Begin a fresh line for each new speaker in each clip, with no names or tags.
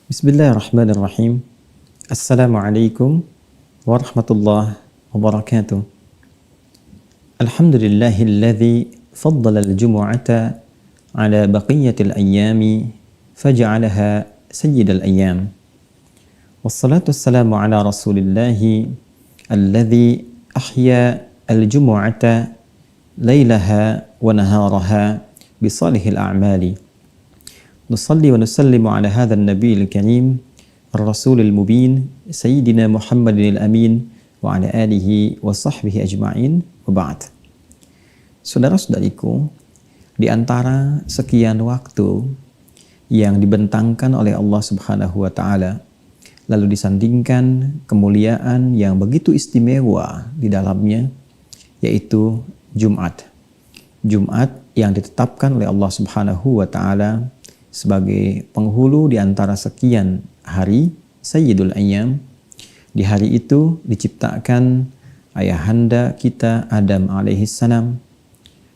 Bismillahirrahmanirrahim. Assalamualaikum warahmatullahi wabarakatuh. Alhamdulillahilladzi faddala al-jumu'ata ala baqiyatil ayyami faja'alaha sayyidal ayyam. Wassalatu wassalamu ala rasulillahi alladzi ahya al-jumu'ata laylaha wa naharaha bisalihil a'mali. Nusalli wa nusallimu ala hadha an-nabiy al-karim ar-rasul al-mubin sayyidina Muhammadin al-amin wa ala alihi wa sahbihi ajma'in wa ba'd. Saudara-saudariku, di antara sekian waktu yang dibentangkan oleh Allah Subhanahu wa taala lalu disandingkan kemuliaan yang begitu istimewa di dalamnya, yaitu Jumat. Jumat yang ditetapkan oleh Allah Subhanahu wa taala sebagai penghulu di antara sekian hari, Sayyidul Ayyam. Di hari itu diciptakan ayahanda kita Adam alaihissalam.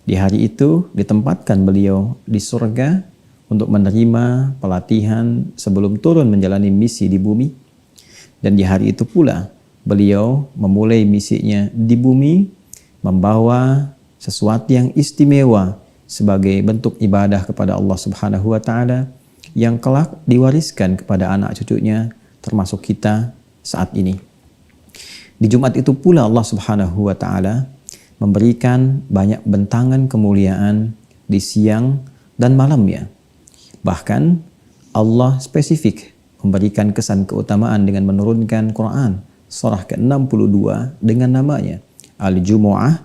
Di hari itu ditempatkan beliau di surga untuk menerima pelatihan sebelum turun menjalani misi di bumi. Dan di hari itu pula beliau memulai misinya di bumi, membawa sesuatu yang istimewa sebagai bentuk ibadah kepada Allah Subhanahu wa taala yang kelak diwariskan kepada anak cucunya termasuk kita saat ini. Di Jumat itu pula Allah Subhanahu wa taala memberikan banyak bentangan kemuliaan di siang dan malamnya. Bahkan Allah spesifik memberikan kesan keutamaan dengan menurunkan Quran surah ke-62 dengan namanya Al-Jumu'ah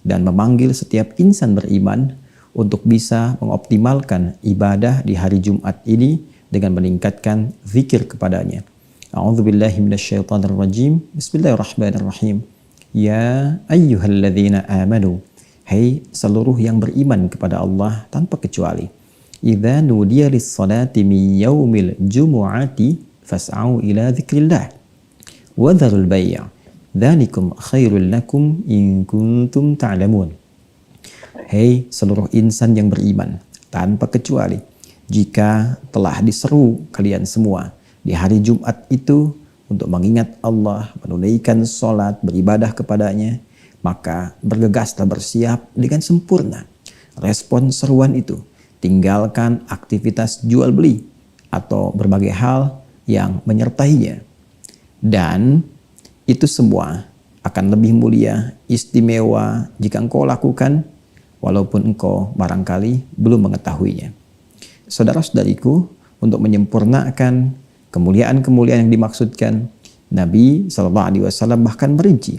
dan memanggil setiap insan beriman untuk bisa mengoptimalkan ibadah di hari Jumat ini dengan meningkatkan zikir kepadanya. A'udzubillahi minasyaitonirrajim. Bismillahirrahmanirrahim. Ya ayyuhalladzina amanu. Hai seluruh yang beriman kepada Allah tanpa kecuali. Idza nudiya lis-salati min yaumil jumu'ati fas'au ila dzikrillah. Wa dzarul bai'. Dzalikum khairul lakum in kuntum ta'lamun. Hei seluruh insan yang beriman, tanpa kecuali, jika telah diseru kalian semua di hari Jumat itu untuk mengingat Allah, menunaikan sholat, beribadah kepadanya, maka bergegaslah bersiap dengan sempurna. Respon seruan itu, tinggalkan aktivitas jual beli atau berbagai hal yang menyertainya. Dan itu semua akan lebih mulia, istimewa jika engkau lakukan walaupun engkau barangkali belum mengetahuinya. Saudara-saudariku, untuk menyempurnakan kemuliaan-kemuliaan yang dimaksudkan, Nabi SAW bahkan merinci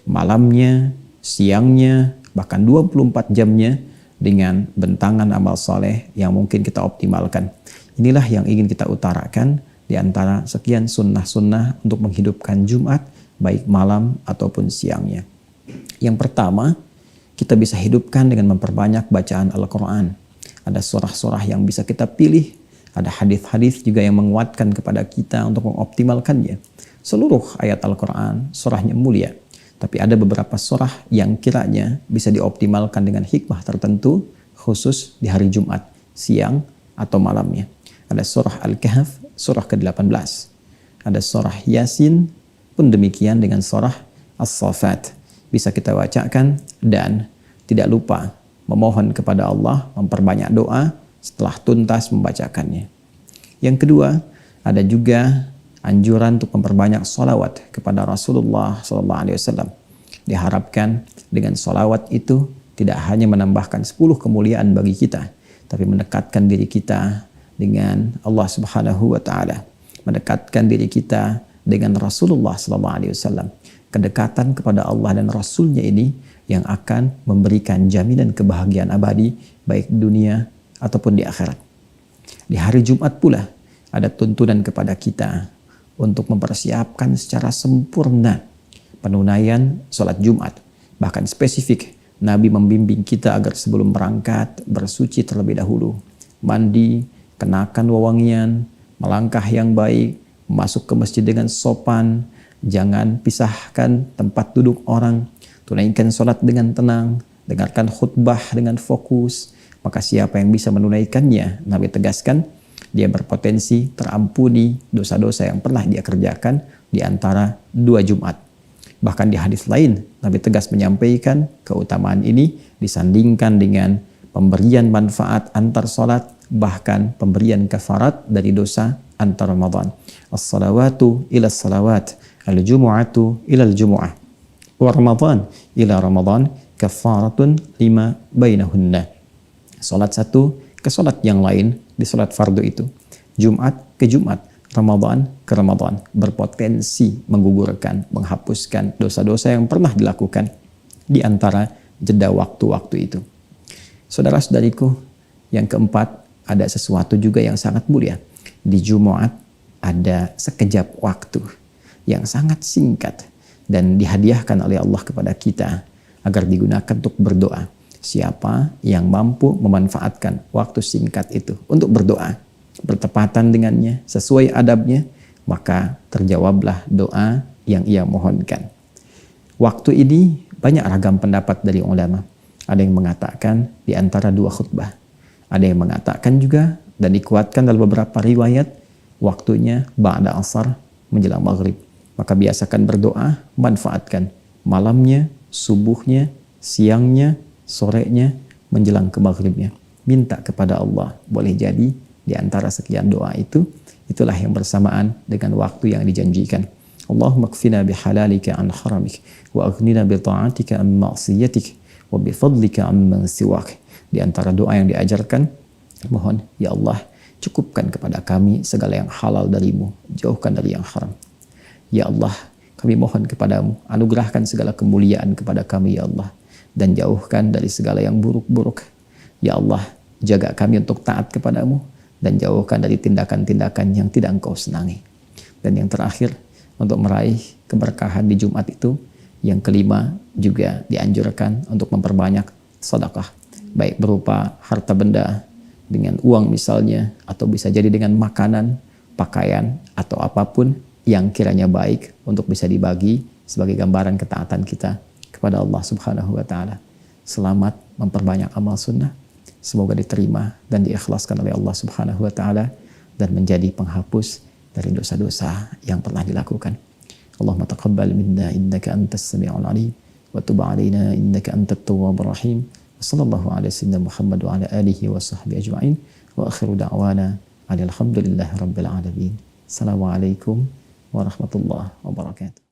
malamnya, siangnya, bahkan 24 jamnya dengan bentangan amal soleh yang mungkin kita optimalkan. Inilah yang ingin kita utarakan di antara sekian sunnah-sunnah untuk menghidupkan Jumat, baik malam ataupun siangnya. Yang pertama, kita bisa hidupkan dengan memperbanyak bacaan Al-Quran. Ada surah-surah yang bisa kita pilih. Ada hadis-hadis juga yang menguatkan kepada kita untuk mengoptimalkannya. Seluruh ayat Al-Quran, surahnya mulia. Tapi ada beberapa surah yang kiranya bisa dioptimalkan dengan hikmah tertentu, khusus di hari Jumat, siang atau malamnya. Ada surah Al-Kahf, surah ke-18. Ada surah Yasin, pun demikian dengan surah As-Saffat. Bisa kita bacakan dan tidak lupa memohon kepada Allah, memperbanyak doa setelah tuntas membacakannya. Yang kedua, ada juga anjuran untuk memperbanyak sholawat kepada Rasulullah SAW. Diharapkan dengan sholawat itu tidak hanya menambahkan 10 kemuliaan bagi kita, tapi mendekatkan diri kita dengan Allah Subhanahu wa taala, mendekatkan diri kita dengan Rasulullah SAW. Kedekatan kepada Allah dan Rasulnya ini yang akan memberikan jaminan kebahagiaan abadi baik dunia ataupun di akhirat. Di hari Jumat pula ada tuntunan kepada kita untuk mempersiapkan secara sempurna penunaian sholat Jumat. Bahkan spesifik Nabi membimbing kita agar sebelum berangkat bersuci terlebih dahulu, mandi, kenakan wewangian, melangkah yang baik, masuk ke masjid dengan sopan. Jangan pisahkan tempat duduk orang, tunaikan sholat dengan tenang, dengarkan khutbah dengan fokus. Maka siapa yang bisa menunaikannya, Nabi tegaskan, dia berpotensi terampuni dosa-dosa yang pernah dia kerjakan di antara 2 Jumat. Bahkan di hadis lain, Nabi tegas menyampaikan keutamaan ini disandingkan dengan pemberian manfaat antar salat, bahkan pemberian kafarat dari dosa antar Ramadan. As-salawatu ila salawat, al-jumu'atu ila al-jumu'ah, wa Ramadan ila Ramadan kafaratun lima bainahunna. Salat satu ke salat yang lain di salat fardu itu. Jumat ke Jumat, Ramadan ke Ramadan, berpotensi menggugurkan, menghapuskan dosa-dosa yang pernah dilakukan di antara jeda waktu-waktu itu. Saudara-saudariku, yang keempat, ada sesuatu juga yang sangat mulia. Di Jumat ada sekejap waktu yang sangat singkat dan dihadiahkan oleh Allah kepada kita agar digunakan untuk berdoa. Siapa yang mampu memanfaatkan waktu singkat itu untuk berdoa, bertepatan dengannya, sesuai adabnya, maka terjawablah doa yang ia mohonkan. Waktu ini banyak ragam pendapat dari ulama. Ada yang mengatakan di antara 2 khutbah. Ada yang mengatakan juga dan dikuatkan dalam beberapa riwayat waktunya ba'da asar menjelang maghrib. Maka biasakan berdoa, manfaatkan malamnya, subuhnya, siangnya, sorenya, menjelang ke maghribnya. Minta kepada Allah. Boleh jadi di antara sekian doa itu, itulah yang bersamaan dengan waktu yang dijanjikan. Allahumma kfina bihalalika an haramik wa aghnina bi ta'atika an ma'siyatik wa bi fadlika amman siwak. Di antara doa yang diajarkan, mohon ya Allah cukupkan kepada kami segala yang halal darimu, jauhkan dari yang haram. Ya Allah, kami mohon kepadamu, anugerahkan segala kemuliaan kepada kami ya Allah, dan jauhkan dari segala yang buruk-buruk. Ya Allah, jaga kami untuk taat kepadamu dan jauhkan dari tindakan-tindakan yang tidak Engkau senangi. Dan yang terakhir, untuk meraih keberkahan di Jumat itu, yang kelima juga dianjurkan untuk memperbanyak sedekah, baik berupa harta benda dengan uang misalnya, atau bisa jadi dengan makanan, pakaian, atau apapun yang kiranya baik untuk bisa dibagi sebagai gambaran ketaatan kita kepada Allah Subhanahu wa Ta'ala. Selamat memperbanyak amal sunnah, semoga diterima dan diikhlaskan oleh Allah Subhanahu wa Ta'ala dan menjadi penghapus dari dosa-dosa yang pernah dilakukan. Allahumma taqabbal minna innaka antas sami'ul alim wa tub 'alaina innaka antat tawwabur rahim. Wassallallahu ala sayyidina Muhammad wa ala alihi wa sahbihi ajma'in wa akhiru da'wana alhamdulillahi rabbil alamin. Assalamualaikum warahmatullahi wabarakatuh.